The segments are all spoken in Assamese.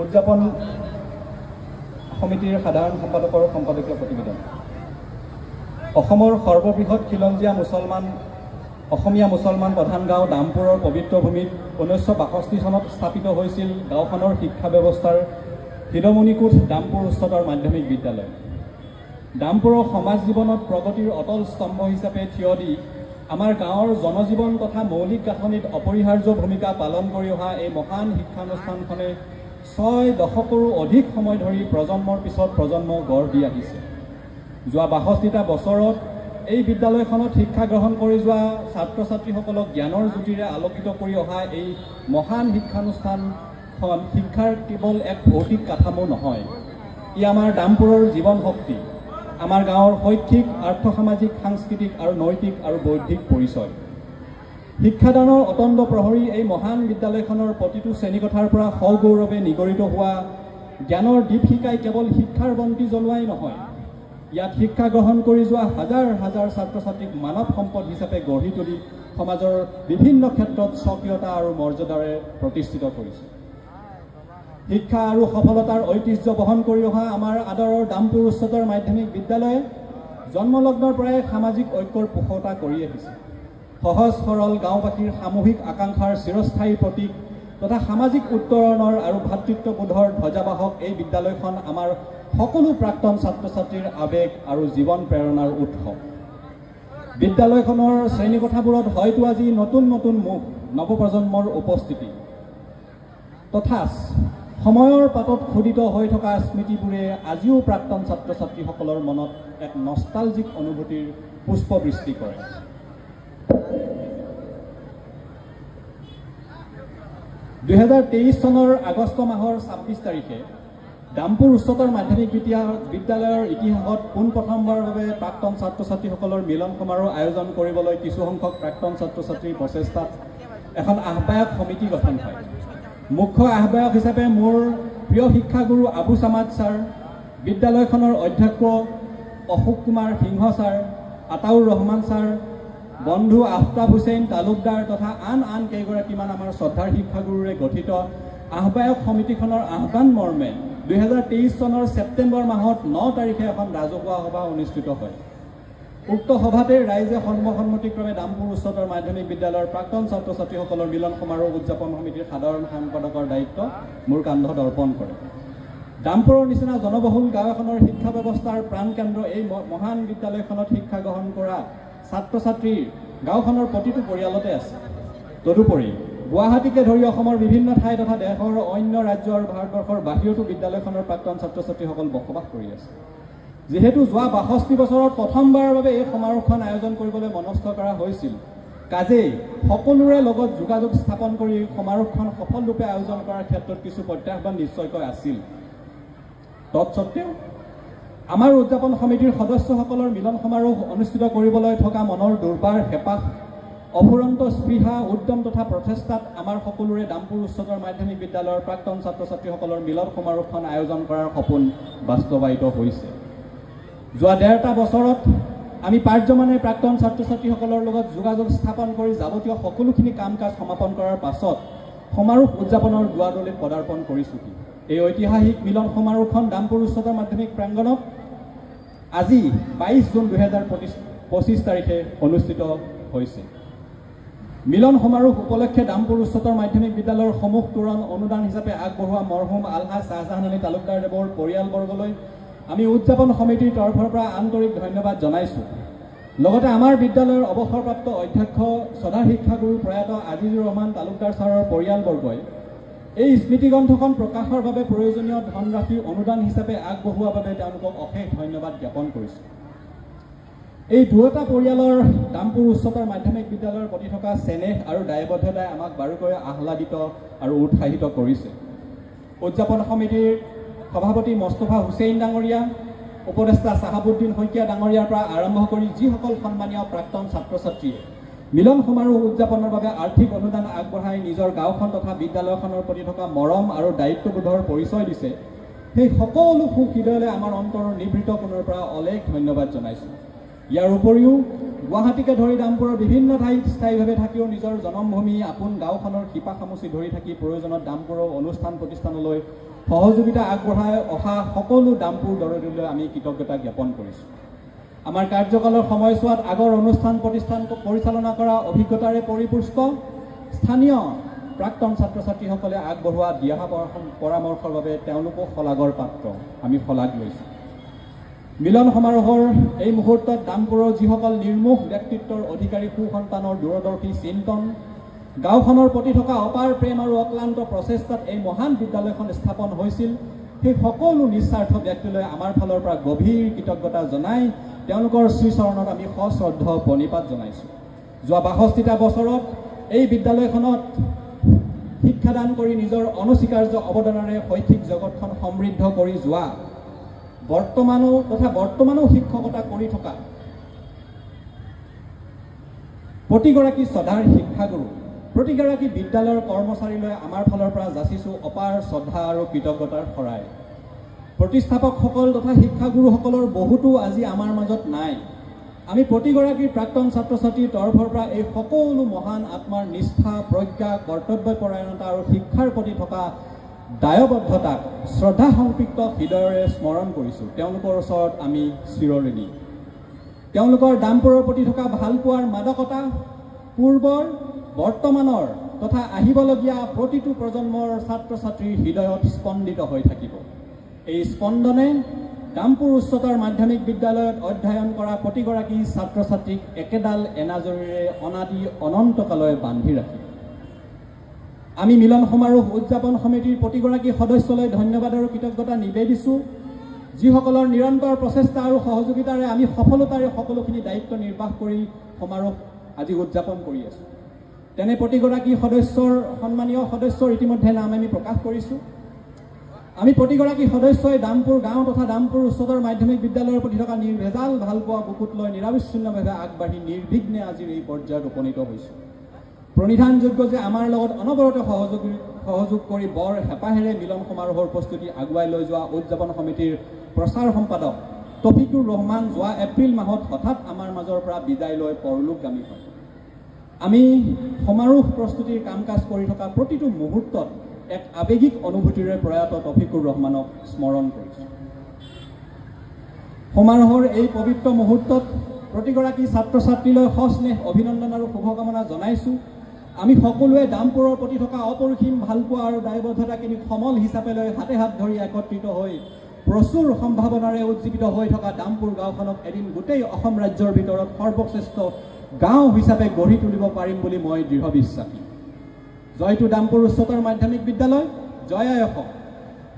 উদযাপন সমিতিৰ সাধাৰণ সম্পাদকৰ সম্পাদকীয় প্ৰতিবেদন। অসমৰ সৰ্ববৃহৎ খিলঞ্জীয়া অসমীয়া মুছলমান প্ৰধান গাঁও দামপুৰৰ পবিত্ৰ ভূমিত 1962 চনত স্থাপিত হৈছিল গাঁওখনৰ শিক্ষা ব্যৱস্থাৰ হিৰমণিকোট দামপুৰ উচ্চতৰ মাধ্যমিক বিদ্যালয়। দামপুৰৰ সমাজ জীৱনত প্ৰগতিৰ অটল স্তম্ভ হিচাপে থিয় দি আমাৰ গাঁৱৰ জনজীৱন তথা মৌলিক গাঁথনিত অপৰিহাৰ্য ভূমিকা পালন কৰি অহা এই মহান শিক্ষানুষ্ঠানখনে 6 দশকৰো অধিক সময় ধৰি প্ৰজন্মৰ পিছত প্ৰজন্ম গঢ় দি আহিছে। যোৱা 62টা বছৰত এই বিদ্যালয়খনত শিক্ষা গ্ৰহণ কৰি যোৱা ছাত্ৰ ছাত্ৰীসকলক জ্ঞানৰ জ্যোতিৰে আলোকিত কৰি অহা এই মহান শিক্ষানুষ্ঠানখন শিক্ষাৰ কেৱল এক ভৌতিক কাঠামো নহয়, ই আমাৰ দামপুৰৰ জীৱন শক্তি, আমাৰ গাঁৱৰ শৈক্ষিক, আৰ্থসামাজিক, সাংস্কৃতিক আৰু নৈতিক আৰু বৌদ্ধিক পৰিচয়। শিক্ষাদানৰ অতন্দ প্ৰহৰী এই মহান বিদ্যালয়খনৰ প্ৰতিটো শ্ৰেণীকোঠাৰ পৰা সগৌৰৱে নিগৰিত হোৱা জ্ঞানৰ দীপশিখাই কেৱল শিক্ষাৰ বন্তি জ্বলোৱাই নহয়, ইয়াত শিক্ষা গ্ৰহণ কৰি যোৱা হাজাৰ হাজাৰ ছাত্ৰ ছাত্ৰীক মানৱ সম্পদ হিচাপে গঢ়ি তুলি সমাজৰ বিভিন্ন ক্ষেত্ৰত স্বকীয়তা আৰু মৰ্যাদাৰে প্ৰতিষ্ঠিত কৰিছে। শিক্ষা আৰু সফলতাৰ ঐতিহ্য বহন কৰি অহা আমাৰ আদৰৰ দামপুৰ উচ্চতৰ মাধ্যমিক বিদ্যালয়ে জন্মলগ্নৰ পৰাই সামাজিক ঐক্যৰ পোষকতা কৰি আহিছে। সহজ সৰল গাঁওবাসীৰ সামূহিক আকাংক্ষাৰ চিৰস্থায়ী প্ৰতীক তথা সামাজিক উত্তৰণৰ আৰু ভাতৃত্ববোধৰ ধ্বজাবাহক এই বিদ্যালয়খন আমাৰ সকলো প্ৰাক্তন ছাত্ৰ ছাত্ৰীৰ আৱেগ আৰু জীৱন প্ৰেৰণাৰ উৎস। বিদ্যালয়খনৰ শ্ৰেণীকোঠাবোৰত হয়তো আজি নতুন নতুন মুখ, নৱপ্ৰজন্মৰ উপস্থিতি তথা সময়ৰ পাতত খোদিত হৈ থকা স্মৃতিবোৰে আজিও প্ৰাক্তন ছাত্ৰ ছাত্ৰীসকলৰ মনত এক নষ্টালজিক অনুভূতিৰ পুষ্পবৃষ্টি কৰে। চনৰ আগষ্ট মাহৰ 26 তাৰিখে দামপুৰ উচ্চতৰ মাধ্যমিক বিদ্যালয়ৰ ইতিহাসত পোনপ্ৰথমবাৰৰ বাবে প্ৰাক্তন ছাত্ৰ ছাত্ৰীসকলৰ মিলন সমাৰোহ আয়োজন কৰিবলৈ কিছুসংখ্যক প্ৰাক্তন ছাত্ৰ ছাত্ৰীৰ প্ৰচেষ্টাত এখন আহ্বায়ক সমিতি গঠন হয়। মুখ্য আহ্বায়ক হিচাপে মোৰ প্ৰিয় শিক্ষাগুৰু আবু চামাদ ছাৰ, বিদ্যালয়খনৰ অধ্যক্ষ অশোক কুমাৰ সিংহ ছাৰ, আতাউৰ ৰহমান ছাৰ, বন্ধু আফতাব হুছেইন তালুকদাৰ তথা আন কেইগৰাকীমান আমাৰ শ্ৰদ্ধাৰ শিক্ষাগুৰুৰে গঠিত আহ্বায়ক সমিতিখনৰ আহ্বান মৰ্মে 2023 চনৰ ছেপ্টেম্বৰ মাহত 9 তাৰিখে এখন ৰাজহুৱা সভা অনুষ্ঠিত হয়। উক্ত সভাতে ৰাইজে সন্মতিক্ৰমে দামপুৰ উচ্চতৰ মাধ্যমিক বিদ্যালয়ৰ প্ৰাক্তন ছাত্ৰ ছাত্ৰীসকলৰ মিলন সমাৰোহ উদযাপন সমিতিৰ সাধাৰণ সম্পাদকৰ দায়িত্ব মোৰ কান্ধত অৰ্পণ কৰে। দামপুৰৰ নিচিনা জনবহুল গাঁও এখনৰ শিক্ষা ব্যৱস্থাৰ প্ৰাণকেন্দ্ৰ এই মহান বিদ্যালয়খনত শিক্ষা গ্ৰহণ কৰা ছাত্ৰ ছাত্ৰী গাঁওখনৰ প্ৰতিটো পৰিয়ালতে আছে। তদুপৰি গুৱাহাটীকে ধৰি অসমৰ বিভিন্ন ঠাই তথা দেশৰ অন্য ৰাজ্য আৰু ভাৰতবৰ্ষৰ বাহিৰতো বিদ্যালয়খনৰ প্ৰাক্তন ছাত্ৰ ছাত্ৰীসকল বসবাস কৰি আছে। যিহেতু যোৱা 62 বছৰত প্ৰথমবাৰৰ বাবে এই সমাৰোহখন আয়োজন কৰিবলৈ মনস্থ কৰা হৈছিল, কাজেই সকলোৰে লগত যোগাযোগ স্থাপন কৰি সমাৰোহখন সফলৰূপে আয়োজন কৰাৰ ক্ষেত্ৰত কিছু প্ৰত্যাহ্বান নিশ্চয়কৈ আছিল। তৎসত্ত্বেও আমাৰ উদযাপন সমিতিৰ সদস্যসকলৰ মিলন সমাৰোহ অনুষ্ঠিত কৰিবলৈ থকা মনৰ দুৰ্বাৰ হেঁপাহ, অফুৰন্ত স্পৃহা, উদ্যম তথা প্ৰচেষ্টাত আমাৰ সকলোৰে দামপুৰ উচ্চতৰ মাধ্যমিক বিদ্যালয়ৰ প্ৰাক্তন ছাত্ৰ ছাত্ৰীসকলৰ মিলন সমাৰোহখন আয়োজন কৰাৰ সপোন বাস্তৱায়িত হৈছে। যোৱা 1.5 বছৰত আমি পাৰ্যমানে প্ৰাক্তন ছাত্ৰ ছাত্ৰীসকলৰ লগত যোগাযোগ স্থাপন কৰি যাৱতীয় সকলোখিনি কাম কাজ সমাপন কৰাৰ পাছত সমাৰোহ উদযাপনৰ দুৱাৰলৈ পদাৰ্পণ কৰিছোঁ। এই ঐতিহাসিক মিলন সমাৰোহখন দামপুৰ উচ্চতৰ মাধ্যমিক প্ৰাংগণত আজি 22 জুন 2025 তাৰিখে অনুষ্ঠিত হৈছে। মিলন সমাৰোহ উপলক্ষে দামপুৰ উচ্চতৰ মাধ্যমিক বিদ্যালয়ৰ সমূহ তোৰণ অনুদান হিচাপে আগবঢ়োৱা মৰহুম আলহাজ শ্বাহজাহান আলী তালুকদাৰ দেৱৰ পৰিয়ালবৰ্গলৈ আমি উদযাপন সমিতিৰ তৰফৰ পৰা আন্তৰিক ধন্যবাদ জনাইছোঁ। লগতে আমাৰ বিদ্যালয়ৰ অৱসৰপ্ৰাপ্ত অধ্যক্ষ শ্ৰদ্ধাৰ শিক্ষাগুৰু প্ৰয়াত আজিজুৰ ৰহমান তালুকদাৰ ছাৰৰ পৰিয়ালবৰ্গই এই স্মৃতিগ্ৰন্থখন প্ৰকাশৰ বাবে প্ৰয়োজনীয় ধনৰাশি অনুদান হিচাপে আগবঢ়োৱাৰ বাবে তেওঁলোকক অশেষ ধন্যবাদ জ্ঞাপন কৰিছোঁ। এই দুয়োটা পৰিয়ালৰ দামপুৰ উচ্চতৰ মাধ্যমিক বিদ্যালয়ৰ প্ৰতি থকা চেনেহ আৰু দায়বদ্ধতাই আমাক বাৰুকৈ আহ্লাদিত আৰু উৎসাহিত কৰিছে। উদযাপন সমিতিৰ সভাপতি মোস্তফা হুছেইন ডাঙৰীয়া, উপদেষ্টা চাহাবুদ্দিন শইকীয়া ডাঙৰীয়াৰ পৰা আৰম্ভ কৰি যিসকল সন্মানীয় প্ৰাক্তন ছাত্ৰ ছাত্ৰীয়ে মিলন সমাৰোহ উদযাপনৰ বাবে আৰ্থিক অনুদান আগবঢ়াই নিজৰ গাঁওখন তথা বিদ্যালয়খনৰ প্ৰতি থকা মৰম আৰু দায়িত্ববোধৰ পৰিচয় দিছে, সেই সকলো সুখ হৃদয়লৈ আমাৰ অন্তৰৰ নিভৃত কোণৰ পৰা অলেখ ধন্যবাদ জনাইছোঁ। ইয়াৰ উপৰিও গুৱাহাটীকে ধৰি দামপুৰৰ বিভিন্ন ঠাইত স্থায়ীভাৱে থাকিও নিজৰ জন্মভূমি আপোন গাঁওখনৰ শিপা খামুচি ধৰি থাকি প্ৰয়োজনত দামপুৰৰ অনুষ্ঠান প্ৰতিষ্ঠানলৈ সহযোগিতা আগবঢ়াই অহা সকলো দামপুৰ দৰদীলৈ আমি কৃতজ্ঞতা জ্ঞাপন কৰিছোঁ। আমাৰ কাৰ্যকালৰ সময়ছোৱাত আগৰ অনুষ্ঠান প্ৰতিষ্ঠান পৰিচালনা কৰা অভিজ্ঞতাৰে পৰিপুষ্ট স্থানীয় প্ৰাক্তন ছাত্ৰ ছাত্ৰীসকলে আগবঢ়োৱা দিয়া পৰামৰ্শৰ বাবে তেওঁলোকো শলাগৰ পাত্ৰ, আমি শলাগ লৈছোঁ। মিলন সমাৰোহৰ এই মুহূৰ্তত দামপুৰৰ যিসকল নিৰ্মোহ ব্যক্তিত্বৰ অধিকাৰী সুসন্তানৰ দূৰদৰ্শী চিন্তন, গাঁওখনৰ প্ৰতি থকা অপাৰ প্ৰেম আৰু অক্লান্ত প্ৰচেষ্টাত এই মহান বিদ্যালয়খন স্থাপন হৈছিল, সেই সকলো নিস্বাৰ্থ ব্যক্তিলৈ আমাৰ ফালৰ পৰা গভীৰ কৃতজ্ঞতা জনাই তেওঁলোকৰ শ্ৰীচৰণত আমি সশ্ৰদ্ধ প্ৰণিপাত জনাইছোঁ। যোৱা ৬২টা বছৰত এই বিদ্যালয়খনত শিক্ষাদান কৰি নিজৰ অনস্বীকাৰ্য অৱদানেৰে শৈক্ষিক জগতখন সমৃদ্ধ কৰি যোৱা বৰ্তমানো শিক্ষকতা কৰি থকা প্ৰতিগৰাকী শ্ৰদ্ধাৰ শিক্ষাগুৰু, প্ৰতিগৰাকী বিদ্যালয়ৰ কৰ্মচাৰীলৈ আমাৰ ফালৰ পৰা যাচিছোঁ অপাৰ শ্ৰদ্ধা আৰু কৃতজ্ঞতাৰ শৰাই। প্ৰতিষ্ঠাপকসকল তথা শিক্ষাগুৰুসকলৰ বহুতো আজি আমাৰ মাজত নাই। আমি প্ৰতিগৰাকী প্ৰাক্তন ছাত্ৰ ছাত্ৰীৰ তৰফৰ পৰা এই সকলো মহান আত্মাৰ নিষ্ঠা, প্ৰজ্ঞা, কৰ্তব্যপৰায়ণতা আৰু শিক্ষাৰ প্ৰতি থকা দায়বদ্ধতাক শ্ৰদ্ধা সংপৃক্ত হৃদয়েৰে স্মৰণ কৰিছোঁ। তেওঁলোকৰ ওচৰত আমি চিৰঋণী। তেওঁলোকৰ দামপুৰৰ প্ৰতি থকা ভালপোৱাৰ মাদকতা পূৰ্বৰ, বৰ্তমানৰ তথা আহিবলগীয়া প্ৰতিটো প্ৰজন্মৰ ছাত্ৰ ছাত্ৰীৰ হৃদয়ত স্পন্দিত হৈ থাকিব। এই স্পন্দনে দামপুৰ উচ্চতৰ মাধ্যমিক বিদ্যালয়ত অধ্যয়ন কৰা প্ৰতিগৰাকী ছাত্ৰ ছাত্ৰীক একেডাল এনাজৰীৰে অনাদি অনন্তকালৈ বান্ধি ৰাখিব। আমি মিলন সমাৰোহ উদযাপন সমিতিৰ প্ৰতিগৰাকী সদস্যলৈ ধন্যবাদ আৰু কৃতজ্ঞতা নিবেদিছোঁ, যিসকলৰ নিৰন্তৰ প্ৰচেষ্টা আৰু সহযোগিতাৰে আমি সফলতাৰে সকলোখিনি দায়িত্ব নিৰ্বাহ কৰি সমাৰোহ আজি উদযাপন কৰি আছোঁ। তেনে প্ৰতিগৰাকী সন্মানীয় সদস্যৰ ইতিমধ্যে নাম আমি প্ৰকাশ কৰিছোঁ। আমি প্ৰতিগৰাকী সদস্যই দামপুৰ গাঁও তথা দামপুৰ উচ্চতৰ মাধ্যমিক বিদ্যালয়ৰ প্ৰতি থকা নিৰ্ভেজাল ভালপোৱা বুকুত লৈ নিৰবিচ্ছিন্নভাৱে আগবাঢ়ি নিৰ্বিঘ্নে আজিৰ এই পৰ্যায়ত উপনীত হৈছোঁ। প্ৰণিধানযোগ্য যে আমাৰ লগত অনবৰতে সহযোগ কৰি বৰ হেঁপাহেৰে মিলন সমাৰোহৰ প্ৰস্তুতি আগুৱাই লৈ যোৱা উদযাপন সমিতিৰ প্ৰচাৰ সম্পাদক তফিকুৰ ৰহমান যোৱা এপ্ৰিল মাহত হঠাৎ আমাৰ মাজৰ পৰা বিদায় লৈ পৰলোকগামী হয়। আমি সমাৰোহ প্ৰস্তুতিৰ কাম কাজ কৰি থকা প্ৰতিটো মুহূৰ্তত এক আৱেগিক অনুভূতিৰে প্ৰয়াত তফিকুৰ ৰহমানক স্মৰণ কৰিছোঁ। সমাৰোহৰ এই পবিত্ৰ মুহূৰ্তত প্ৰতিগৰাকী ছাত্ৰ ছাত্ৰীলৈ সস্নেহ অভিনন্দন আৰু শুভকামনা জনাইছোঁ। আমি সকলোৱে দামপুৰৰ প্ৰতি থকা অপৰিসীম ভালপোৱা আৰু দায়বদ্ধতাখিনি সমল হিচাপে লৈ হাতে হাত ধৰি একত্ৰিত হৈ প্ৰচুৰ সম্ভাৱনাৰে উজ্জীৱিত হৈ থকা দামপুৰ গাঁওখনক এদিন গোটেই অসম ৰাজ্যৰ ভিতৰত সৰ্বশ্ৰেষ্ঠ গাঁও হিচাপে গঢ়ি তুলিব পাৰিম বুলি মই দৃঢ় বিশ্বাসী। জয়টো দামপুৰ উচ্চতৰ মাধ্যমিক বিদ্যালয়, জয় আই অসম।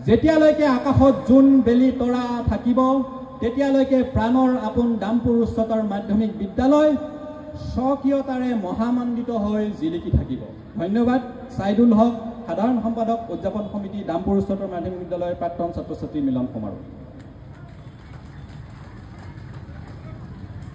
যেতিয়ালৈকে আকাশত জোন বেলি তৰা থাকিব তেতিয়ালৈকে প্ৰাণৰ আপোন দামপুৰ উচ্চতৰ মাধ্যমিক বিদ্যালয় স্বকীয়তাৰে মহামণ্ডিত হৈ জিলিকি থাকিব। ধন্যবাদ। ছাইদুল হক, সাধাৰণ সম্পাদক, উদযাপন সমিতি, দামপুৰ উচ্চতৰ মাধ্যমিক বিদ্যালয়ৰ প্ৰাক্তন ছাত্ৰ ছাত্ৰী মিলন সমাৰোহ।